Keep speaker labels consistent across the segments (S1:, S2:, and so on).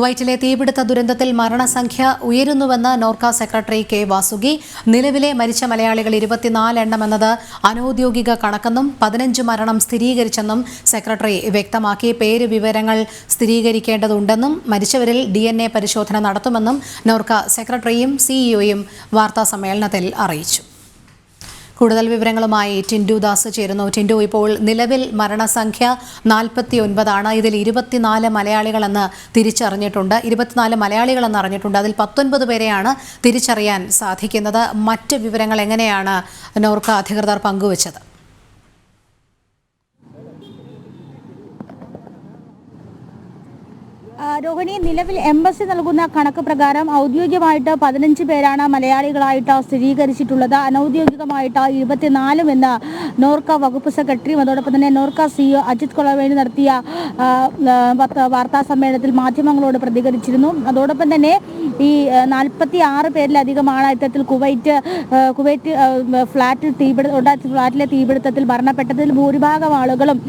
S1: കുവൈറ്റിലെ തീപിടുത്ത ദുരന്തത്തിൽ മരണസംഖ്യ ഉയരുന്നുവെന്ന് നോർക്ക സെക്രട്ടറി കെ വാസുകി. നിലവിലെ മരിച്ച മലയാളികൾ 24 എണ്ണമെന്നത് അനൌദ്യോഗിക കണക്കെന്നും 15 മരണം സ്ഥിരീകരിച്ചെന്നും സെക്രട്ടറി വ്യക്തമാക്കി. പേര് വിവരങ്ങൾ സ്ഥിരീകരിക്കേണ്ടതുണ്ടെന്നും മരിച്ചവരിൽ DNA പരിശോധന നടത്തുമെന്നും നോർക്ക സെക്രട്ടറിയും സിഇഒയും വാർത്താസമ്മേളനത്തിൽ അറിയിച്ചു. കൂടുതൽ വിവരങ്ങളുമായി ടിൻഡു ദാസ് ചേരുന്നു. ടിൻഡു, ഇപ്പോൾ നിലവിൽ മരണസംഖ്യ 49 ഇതിൽ 24 മലയാളികളെന്ന് തിരിച്ചറിഞ്ഞിട്ടുണ്ട്. 24 മലയാളികളെന്ന് അറിഞ്ഞിട്ടുണ്ട്. അതിൽ 19 പേരെയാണ് തിരിച്ചറിയാൻ സാധിക്കുന്നത്. മറ്റ് വിവരങ്ങൾ എങ്ങനെയാണ് നോർക്ക അധികൃതർ പങ്കുവച്ചത്?
S2: രോഹിണി, നിലവിൽ എംബസി നൽകുന്ന കണക്ക് പ്രകാരം ഔദ്യോഗികമായിട്ട് 15 പേരാണ് മലയാളികളായിട്ട് സ്ഥിരീകരിച്ചിട്ടുള്ളത്. അനൌദ്യോഗികമായിട്ട് 24 എന്ന് നോർക്ക വകുപ്പ് സെക്രട്ടറിയും അതോടൊപ്പം തന്നെ നോർക്ക സിഇഒ അജിത് കൊളവേണി നടത്തിയ വാർത്താ സമ്മേളനത്തിൽ മാധ്യമങ്ങളോട് പ്രതികരിച്ചിരുന്നു. അതോടൊപ്പം തന്നെ ഈ 46 പേരിലധികമാണ് ഇത്തരത്തിൽ കുവൈറ്റ് ഫ്ളാറ്റിലെ തീപിടുത്തത്തിൽ മരണപ്പെട്ടതിൽ ഭൂരിഭാഗം ആളുകളും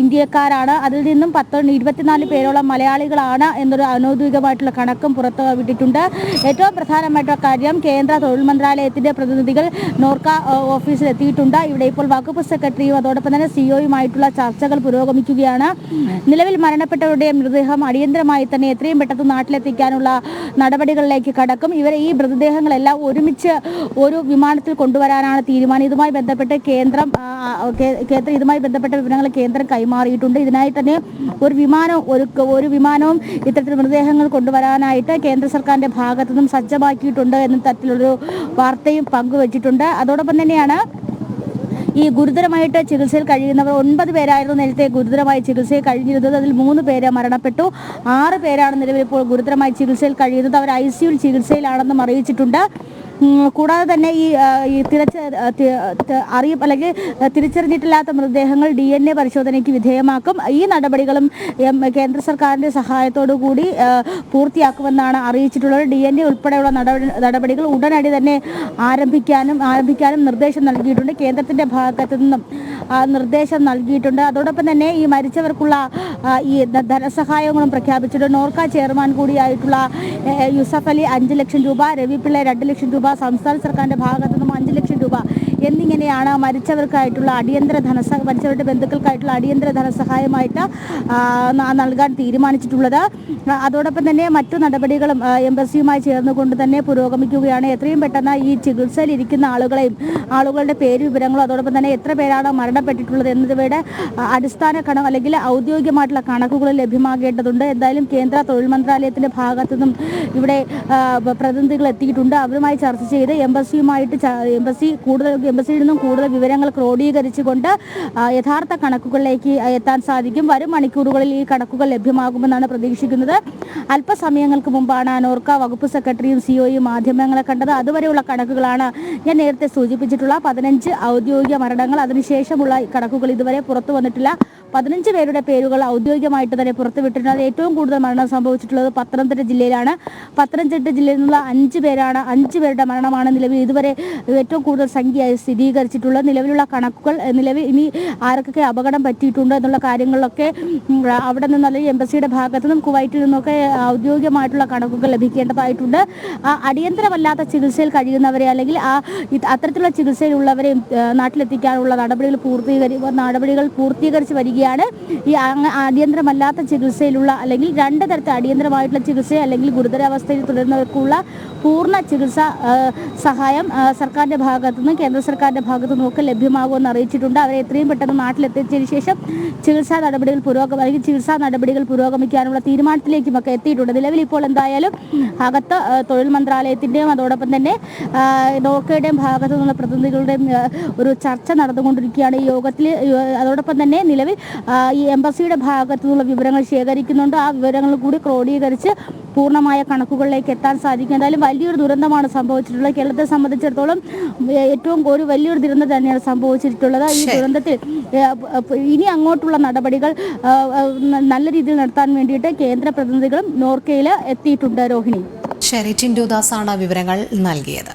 S2: ഇന്ത്യക്കാരാണ്. അതിൽ നിന്നും 24 പേരോളം മലയാളികളാണ് എന്നൊരു അനൌദ്യോഗികമായിട്ടുള്ള കണക്കും പുറത്തു വിട്ടിട്ടുണ്ട്. ഏറ്റവും പ്രധാനമായിട്ടുള്ള കാര്യം, കേന്ദ്ര തൊഴിൽ മന്ത്രാലയത്തിന്റെ പ്രതിനിധികൾ നോർക്ക ഓഫീസിൽ എത്തിയിട്ടുണ്ട്. ഇവിടെ ഇപ്പോൾ വകുപ്പ് സെക്രട്ടറിയും അതോടൊപ്പം തന്നെ സിഇഒയുമായിട്ടുള്ള ചർച്ചകൾ പുരോഗമിക്കുകയാണ്. നിലവിൽ മരണപ്പെട്ടവരുടെ മൃതദേഹം അടിയന്തരമായി തന്നെ എത്രയും പെട്ടെന്ന് നാട്ടിലെത്തിക്കാനുള്ള നടപടികളിലേക്ക് കടക്കും. ഈ മൃതദേഹങ്ങളെല്ലാം ഒരുമിച്ച് ഒരു വിമാനത്തിൽ കൊണ്ടുവരാനാണ് തീരുമാനം. ഇതുമായി ബന്ധപ്പെട്ട വിവരങ്ങൾ കേന്ദ്രം കൈമാറിയിട്ടുണ്ട്. ഇതിനായി തന്നെ ഒരു വിമാനവും ഇത്തരത്തിൽ മൃതദേഹങ്ങൾ കൊണ്ടുവരാനായിട്ട് കേന്ദ്ര സർക്കാരിന്റെ ഭാഗത്തു നിന്നും സജ്ജമാക്കിയിട്ടുണ്ട് എന്ന തരത്തിലൊരു വാർത്തയും പങ്കുവച്ചിട്ടുണ്ട്. അതോടൊപ്പം തന്നെയാണ് ഈ ഗുരുതരമായിട്ട് ചികിത്സയിൽ കഴിയുന്നവർ 9 പേരായിരുന്നു നേരത്തെ ഗുരുതരമായി ചികിത്സയിൽ കഴിഞ്ഞിരുന്നത്. അതിൽ 3 പേര് മരണപ്പെട്ടു. 6 പേരാണ് നിലവിൽ ഇപ്പോൾ ഗുരുതരമായി ചികിത്സയിൽ കഴിയുന്നത്. അവർ ICU ചികിത്സയിലാണെന്നും അറിയിച്ചിട്ടുണ്ട്. കൂടാതെ തന്നെ തിരിച്ചറിഞ്ഞിട്ടില്ലാത്ത മൃതദേഹങ്ങൾ DNA പരിശോധനയ്ക്ക് വിധേയമാക്കും. ഈ നടപടികളും കേന്ദ്ര സർക്കാരിന്റെ സഹായത്തോടു കൂടി പൂർത്തിയാക്കുമെന്നാണ് അറിയിച്ചിട്ടുള്ളത്. DNA ഉൾപ്പെടെയുള്ള നടപടികൾ ഉടനടി തന്നെ ആരംഭിക്കാനും നിർദ്ദേശം നൽകിയിട്ടുണ്ട്. കേന്ദ്രത്തിന്റെ ഭാഗത്തു നിന്നും നിർദ്ദേശം നൽകിയിട്ടുണ്ട്. അതോടൊപ്പം തന്നെ ഈ മരിച്ചവർക്കുള്ള ഈ ധനസഹായങ്ങളും പ്രഖ്യാപിച്ചിട്ടുണ്ട്. നോർക്ക ചെയർമാൻ കൂടിയായിട്ടുള്ള യൂസഫ് അലി 5 ലക്ഷം രൂപ, രവി പിള്ള 2 ലക്ഷം രൂപ, സംസ്ഥാന സർക്കാരിന്റെ ഭാഗത്തു നിന്നും 5 ലക്ഷം രൂപ എന്നിങ്ങനെയാണ് മരിച്ചവരുടെ ബന്ധുക്കൾക്കായിട്ടുള്ള അടിയന്തര ധനസഹായമായിട്ട് നൽകാൻ തീരുമാനിച്ചിട്ടുള്ളത്. അതോടൊപ്പം തന്നെ മറ്റു നടപടികളും എംബസിയുമായി ചേർന്നുകൊണ്ട് തന്നെ പുരോഗമിക്കുകയാണ്. എത്രയും പെട്ടെന്ന് ഈ ചികിത്സയിൽ ഇരിക്കുന്ന ആളുകളുടെ പേര് വിവരങ്ങളും അതോടൊപ്പം തന്നെ എത്ര പേരാണ് മരണപ്പെട്ടിട്ടുള്ളത് എന്നിവയുടെ അടിസ്ഥാന കണക്ക് അല്ലെങ്കിൽ ഔദ്യോഗികമായിട്ടുള്ള കണക്കുകൾ ലഭ്യമാകേണ്ടതുണ്ട്. എന്തായാലും കേന്ദ്ര തൊഴിൽ മന്ത്രാലയത്തിന്റെ ഭാഗത്തു നിന്നും ഇവിടെ പ്രതിനിധികൾ എത്തിയിട്ടുണ്ട്. അവരുമായി ചർച്ച ചെയ്ത് എംബസിയിൽ നിന്നും കൂടുതൽ വിവരങ്ങൾ ക്രോഡീകരിച്ചുകൊണ്ട് യഥാർത്ഥ കണക്കുകളിലേക്ക് എത്താൻ സാധിക്കും. വരും മണിക്കൂറുകളിൽ ഈ കണക്കുകൾ ലഭ്യമാകുമെന്നാണ് പ്രതീക്ഷിക്കുന്നത്. അല്പസമയങ്ങൾക്ക് മുമ്പാണ് നോർക്ക വകുപ്പ് സെക്രട്ടറിയും സിഇഒയും മാധ്യമങ്ങളെ കണ്ടത്. അതുവരെയുള്ള കണക്കുകളാണ് ഞാൻ നേരത്തെ സൂചിപ്പിച്ചിട്ടുള്ള 15 ഔദ്യോഗിക മരണങ്ങൾ. അതിനുശേഷമുള്ള കണക്കുകൾ ഇതുവരെ പുറത്തു വന്നിട്ടില്ല. 15 പേരുടെ പേരുകൾ ഔദ്യോഗികമായിട്ട് തന്നെ പുറത്തുവിട്ടിട്ടുണ്ട്. ഏറ്റവും കൂടുതൽ മരണം സംഭവിച്ചിട്ടുള്ളത് പത്തനംതിട്ട ജില്ലയിലാണ്. പത്തനംതിട്ട ജില്ലയിൽ നിന്നുള്ള 5 പേരുടെ മരണമാണ് നിലവിൽ ഇതുവരെ ഏറ്റവും കൂടുതൽ സംഖ്യയായി സ്ഥിരീകരിച്ചിട്ടുള്ളത്. നിലവിലുള്ള കണക്കുകൾ ഇനി ആർക്കൊക്കെ അപകടം പറ്റിയിട്ടുണ്ട് എന്നുള്ള കാര്യങ്ങളിലൊക്കെ അവിടെ നിന്ന് അല്ലെങ്കിൽ എംബസിയുടെ ഭാഗത്തു നിന്നും കുവൈറ്റിൽ നിന്നൊക്കെ ഔദ്യോഗികമായിട്ടുള്ള കണക്കുകൾ ലഭിക്കേണ്ടതായിട്ടുണ്ട്. അടിയന്തരമല്ലാത്ത ചികിത്സയിൽ കഴിയുന്നവരെ അല്ലെങ്കിൽ അത്തരത്തിലുള്ള ചികിത്സയിലുള്ളവരെ നാട്ടിലെത്തിക്കാനുള്ള നടപടികൾ പൂർത്തീകരിച്ച് വരികയാണ്. ഈ അടിയന്തരമല്ലാത്ത ചികിത്സയിലുള്ള അല്ലെങ്കിൽ 2 തരത്തിൽ അടിയന്തരമായിട്ടുള്ള ചികിത്സ അല്ലെങ്കിൽ ഗുരുതരാവസ്ഥയിൽ തുടരുന്നവർക്കുള്ള പൂർണ്ണ ചികിത്സാ സഹായം സർക്കാരിന്റെ ഭാഗത്തു നിന്നും കേന്ദ്ര സർക്കാരിന്റെ ഭാഗത്തു നിന്നും ഒക്കെ ലഭ്യമാകുമെന്ന് അറിയിച്ചിട്ടുണ്ട്. അവരെ എത്രയും പെട്ടെന്ന് നാട്ടിലെത്തിച്ചതിന് ശേഷം ചികിത്സാ നടപടികൾ പുരോഗമിക്കാനുള്ള തീരുമാനത്തിലേക്കുമൊക്കെ എത്തിയിട്ടുണ്ട്. നിലവിൽ ഇപ്പോൾ എന്തായാലും അകത്ത് തൊഴിൽ മന്ത്രാലയത്തിന്റെയും അതോടൊപ്പം തന്നെ നോർക്കയുടെയും ഭാഗത്തു നിന്നുള്ള പ്രതിനിധികളുടെയും ഒരു ചർച്ച നടന്നുകൊണ്ടിരിക്കുകയാണ് ഈ യോഗത്തിൽ. അതോടൊപ്പം തന്നെ നിലവിൽ ഈ എംബസിയുടെ ഭാഗത്തു നിന്നുള്ള വിവരങ്ങൾ ശേഖരിക്കുന്നുണ്ട്. ആ വിവരങ്ങൾ കൂടി ക്രോഡീകരിച്ച് പൂർണ്ണമായ കണക്കുകളിലേക്ക് എത്താൻ സാധിക്കും. എന്തായാലും വലിയൊരു ദുരന്തമാണ് സംഭവിച്ചിട്ടുള്ളത്. കേരളത്തെ സംബന്ധിച്ചിടത്തോളം ഒരു വലിയൊരു ദുരന്തം തന്നെയാണ് സംഭവിച്ചിട്ടുള്ളത്. ഈ ദുരന്തത്തിൽ ഇനി അങ്ങോട്ടുള്ള നടപടികൾ നല്ല രീതിയിൽ നടത്താൻ വേണ്ടിയിട്ട് കേന്ദ്ര പ്രതിനിധികളും നോർക്കയിൽ എത്തിയിട്ടുണ്ട്. രോഹിണി,
S1: ശരി, ടിൻഡു ദാസാണ് വിവരങ്ങൾ നൽകിയത്.